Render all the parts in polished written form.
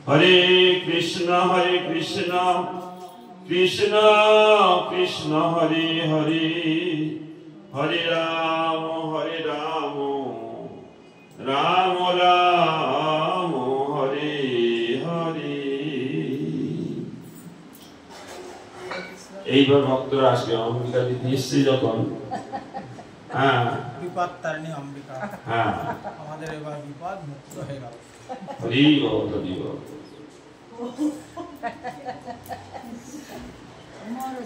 हरे कृष्णा कृष्णा कृष्णा हरे हरे हरे राम राम राम हरे हरे। এইবার ভক্তরা আসবে অম্বিকা দিদি এসছে যখন বিপদ তারিণী অম্বিকা, হ্যাঁ আমাদের এবার বিপদ মুক্ত হয়ে গেল। হরি বল হরি বল।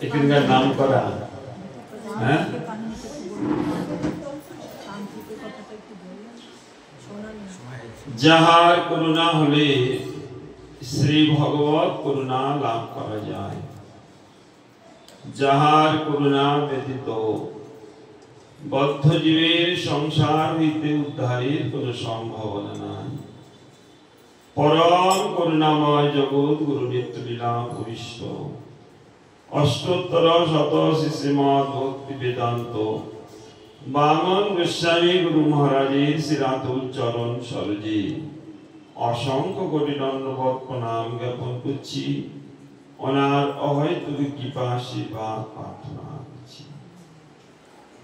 এখানকার নাম করা হ্যাঁ যাহার করুণা হলে শ্রী ভগবত করুণা লাভ করা যায়, যাহার করুণা ব্যতীত বদ্ধ জীবের সংসার হইতে উদ্ধারের কোন সম্ভাবনা নাই। পরম করুণাময় জগৎ গুরু নিত্য লীলা ভূমিষ্ঠ অষ্টোত্তর শত শ্রীমদ ভক্তি বেদান্ত বামন গোস্বামী গুরু মহারাজের শ্রীরাতুল চরণ সরোজে অসংখ্য কোটি দণ্ডবৎ প্রণাম জ্ঞাপন করছি। ওনার অহৈতুক কৃপা আশীর্বাদ প্রার্থনা করছি।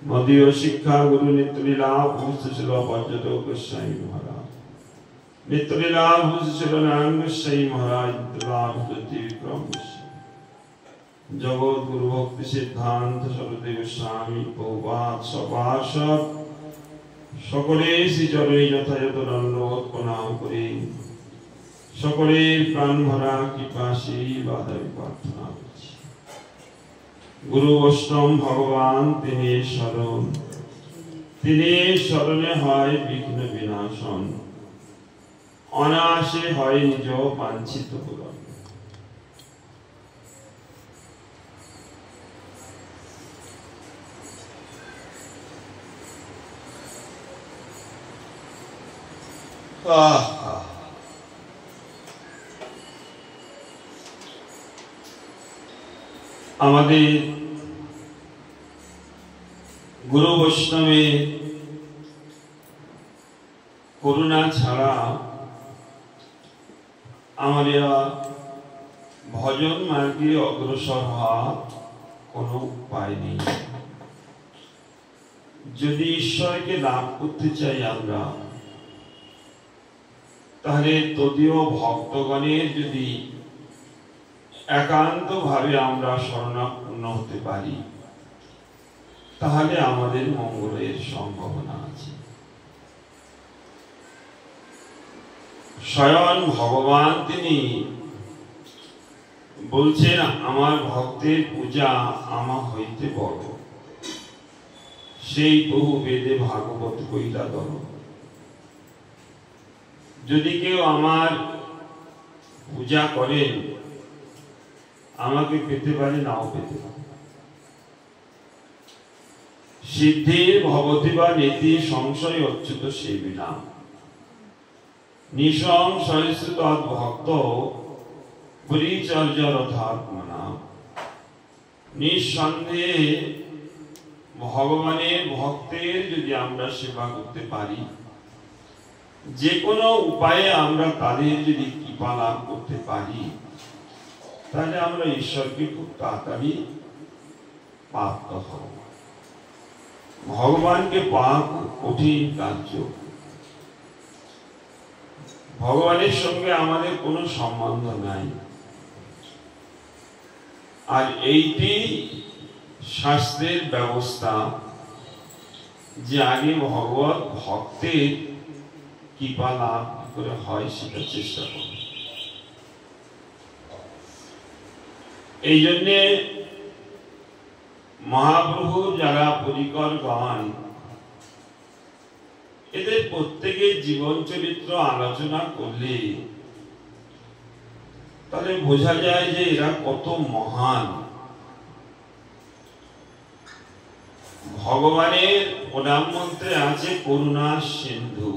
মদীয় শিক্ষা গুরু নিত্যলীলা ভূষিত ছিল পর্যটক গোস্বামী মহারাজ, নিত্যলীলা ভূষিত ছিল নারায়ণ গোস্বামী মহারাজ, বিক্রম গোস্বামী, জগৎ গুরু ভক্তি সিদ্ধান্ত সরস্বতী গোস্বামী প্রভুপাদ সপার্ষদ সকলে শ্রী চরণে যথাযথ দণ্ডবৎ প্রণাম করি সকলের প্রাণ ভরা কৃপা আশীর্বাদ আমি প্রার্থনা করছি। গুরু বৈষ্ণব ভগবান তিনি শরণ, তিনি শরণে হয় বিঘ্ন বিনাশন, অনায়াসে হয় নিজ বাঞ্ছিত পূরণ। আমাদের গুরু বৈষ্ণবের করুণা ছাড়া আমরা ভজন মার্গে অগ্রসর হওয়ার কোনো উপায় নেই। যদি ঈশ্বরকে লাভ করতে চাই আমরা, তাহলে তদীয় ভক্তগণের যদি একান্ত ভাবে আমরা শরণাপন্ন হতে পারি, তাহলে আমাদের মঙ্গলের সম্ভাবনা আছে। স্বয়ং ভগবান তিনি বলছেন, আমার ভক্তের পূজা আমার হইতে বড়, সেই বহু বেদে ভাগবত কইলা দর। যদি কেউ আমার পূজা করেন, আমাকে পেতে পারে, নাও পেতে পারে। সিদ্ধির ভবতি বা নীতি সংশয় অচ্যুত সেবিনা নিঃসংশয় তৎ ভক্ত পরিচর্যা রথাত্মনা। নিঃসন্দেহে ভগবানের ভক্তের যদি আমরা সেবা করতে পারি, যে কোনো উপায়ে আমরা তাদের যদি কৃপা লাভ করতে পারি, তাহলে আমরা ঈশ্বরকে খুব তাড়াতাড়ি প্রাপ্ত হব। ভগবানকে পাওয়া খুব কঠিন কার্য। ভগবানের সঙ্গে আমাদের কোনো সম্বন্ধ নাই, আর এইটি শাস্ত্রের ব্যবস্থা যে আগে ভগবত ভক্তের কৃপা লাভ করে হয় সেটা চেষ্টা করব। এই জন্যে মহাপ্রভু যারা পরিকর গান, এদের প্রত্যেকের জীবন চরিত্র আলোচনা করলে তাহলে বোঝা যায় যে এরা কত মহান। ভগবানের প্রণাম মন্ত্রে আছে করুণা সিন্ধু,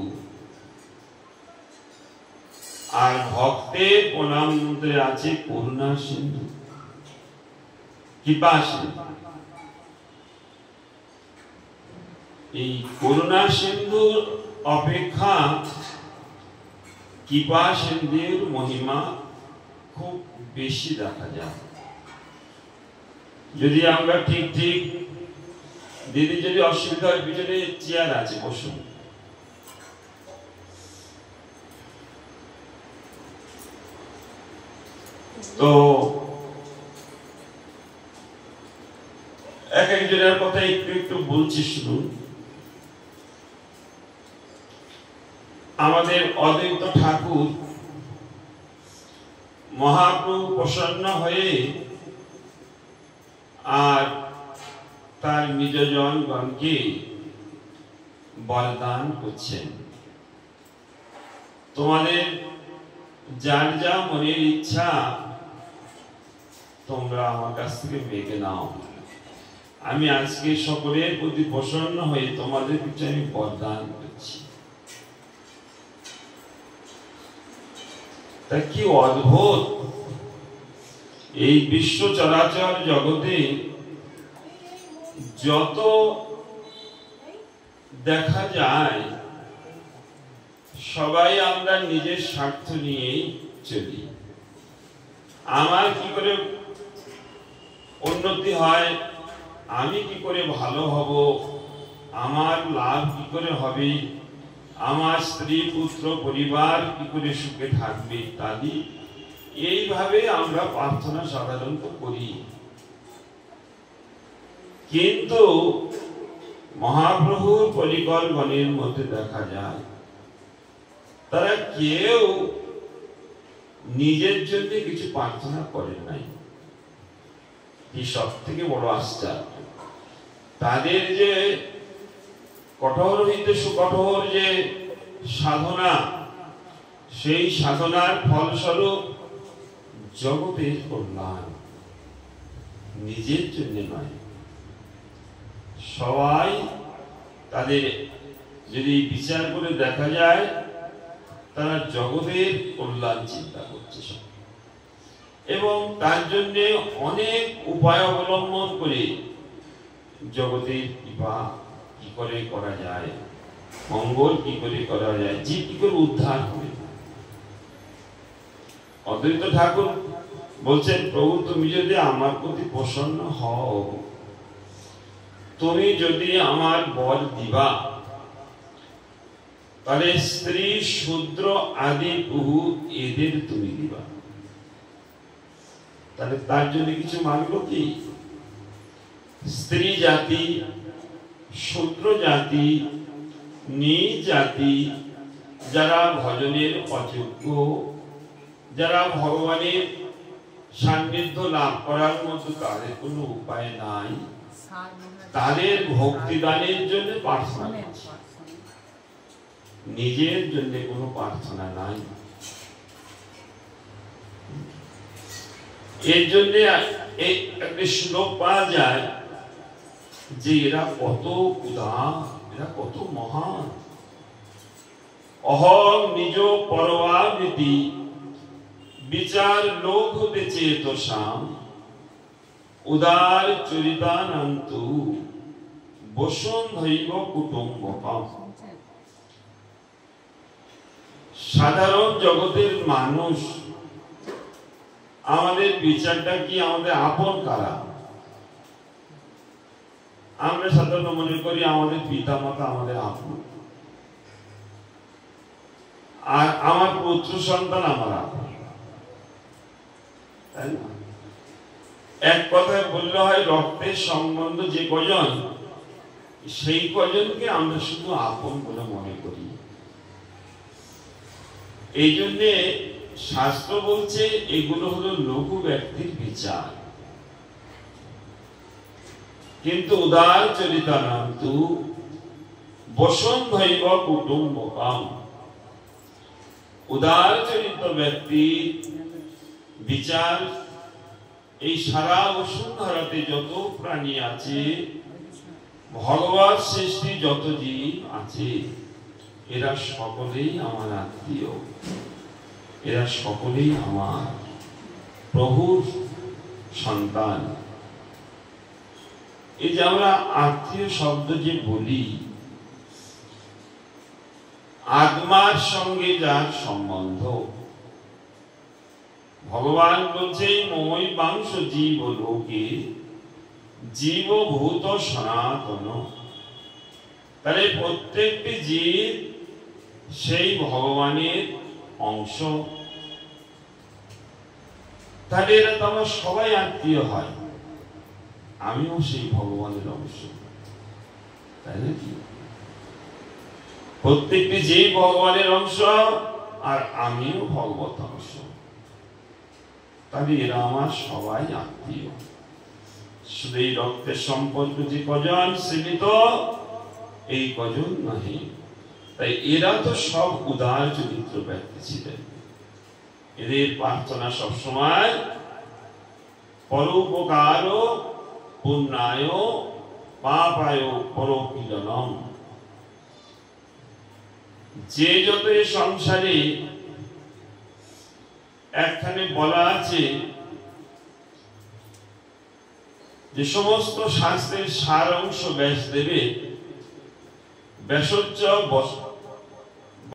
আর ভক্তের প্রণাম মন্ত্রে আছে করুণা সিন্ধু, কৃপা সিন্ধু। এই করুণা সিন্ধুর অপেক্ষা কৃপা সিন্ধুর মহিমা খুব বেশি দেখা যায়। যদি আমরা ঠিক ঠিক দিদি যদি অসুবিধার পিছনে চেয়ার আছে বসুন, তো এক একজনের কথা একটু একটু বলছি শুনুন। আমাদের অদ্বৈত ঠাকুর মহাপ্রভু প্রসন্ন হয়ে আর তার নিজজনগণকে বরদান করছেন, তোমাদের যার যা মনের ইচ্ছা তোমরা আমার কাছ থেকে মেগে নাও, আমি আজকে সকলের প্রতি প্রসন্ন হয়ে তোমাদের কিছু আমি বরদান করছি। তা কি অদ্ভুত! এই বিশ্ব চরাচর জগতে যত দেখা যায় সবাই আমরা নিজের স্বার্থ নিয়েই চলি। আমার কি করে উন্নতি হয়, আমি কি করে ভালো হব, আমার লাভ কি করে হবে, আমার স্ত্রী পুত্র পরিবার কি করে সুখে থাকবে ইত্যাদি, এইভাবে আমরা প্রার্থনা সাধারণত করি। কিন্তু মহাপ্রভুর পরিকল্পনার মধ্যে দেখা যায় তারা কেউ নিজের জন্য কিছু প্রার্থনা করেন নাই। এই সব থেকে বড় আশ্চর্য, তাদের যে কঠোর হইতে সুকঠোর যে সাধনা, সেই সাধনার ফলস্বরূপ জগতের কল্যাণ, নিজের জন্য নয়। সবাই তাদের যদি বিচার করে দেখা যায় তারা জগতের কল্যাণ চিন্তা করছে এবং তার জন্য অনেক উপায় অবলম্বন করে জগতের কৃপা কি করে করা যায়, মঙ্গল কি করে করা যায়, যে কি করে উদ্ধার হবে। অদ্বৈত ঠাকুর বলছেন, প্রভু তুমি যদি আমার প্রতি প্রসন্ন হও, তুমি যদি আমার বর দিবা, তাহলে স্ত্রী শূদ্র আদি বহু এদের তুমি দিবা। তাহলে তার জন্য কিছু মানব কি? স্ত্রী জাতি, শূদ্র জাতি, নীচ জাতি, যারা ভজনের অযোগ্য, যারা ভগবানের সান্নিধ্য লাভ করার মতো তাদের কোনো উপায় নাই, তাদের ভক্তিদানের জন্য প্রার্থনা করছে, নিজের জন্য কোনো প্রার্থনা নাই। এর জন্য একটা শ্লোক পাওয়া যায় যে এরা কত উদার, এরা কত মহান। অহং নিজ পরমাবৃতি বিচার লোক হতে চেতসাম উদার চরিতানন্তু বসুন্ধৈব কুটুম্বকম। সাধারণ জগতের মানুষ আমাদের বিচারটা কি, আমাদের আপন কারা? আমরা সাধারণ মনে করি আমাদের পিতা মাতা আমাদের আপন, আর আমার পুত্র সন্তান আমার আপন, তাই না? এক কথায় বললে হয় রক্তের সম্বন্ধ যে কজন, সেই কজনকে আমরা শুধু আপন বলে মনে করি। এই জন্যে শাস্ত্র বলছে এগুলো হলো লঘু ব্যক্তির বিচার। কিন্তু উদার চরিতানন্তু বসুন্ধৈব কুটুম্বকম, উদার চরিত্র ব্যক্তির বিচার এই সারা বসুন্ধরাতে যত প্রাণী আছে, ভগবান সৃষ্টি যত জীব আছে, এরা সকলেই আমার আত্মীয়, এরা সকলেই আমার প্রভুর সন্তান। এই যে আমরা আত্মীয় শব্দ যে বলি, আত্মার সঙ্গে যার সম্বন্ধ। ভগবান বলছে মই বাংশ জীব লোকে জীবভূত সনাতন। তাহলে প্রত্যেকটি জীব সেই ভগবানের অংশ। তাহলে এরা তো আমরা সবাই আত্মীয় হয়, আমিও সেই ভগবানের অংশ, তাই নাকি? প্রত্যেকটি জীব ভগবানের অংশ আর আমিও ভগবত অংশ। তাহলে এরা আমার সবাই আত্মীয়। শুধু এই রক্তের সম্পর্ক যে কজন সীমিত, এই কজন নহে। তাই এরা তো সব উদার চরিত্র ব্যক্তি ছিলেন। এদের প্রার্থনা সবসময় পরোপকার পুণ্যায় পাপায় পরপীড়নম। যে যত সংসারে একখানে বলা আছে যে সমস্ত শাস্ত্রের সার অংশ ব্যাস দেবে, ব্যাসোচ্চ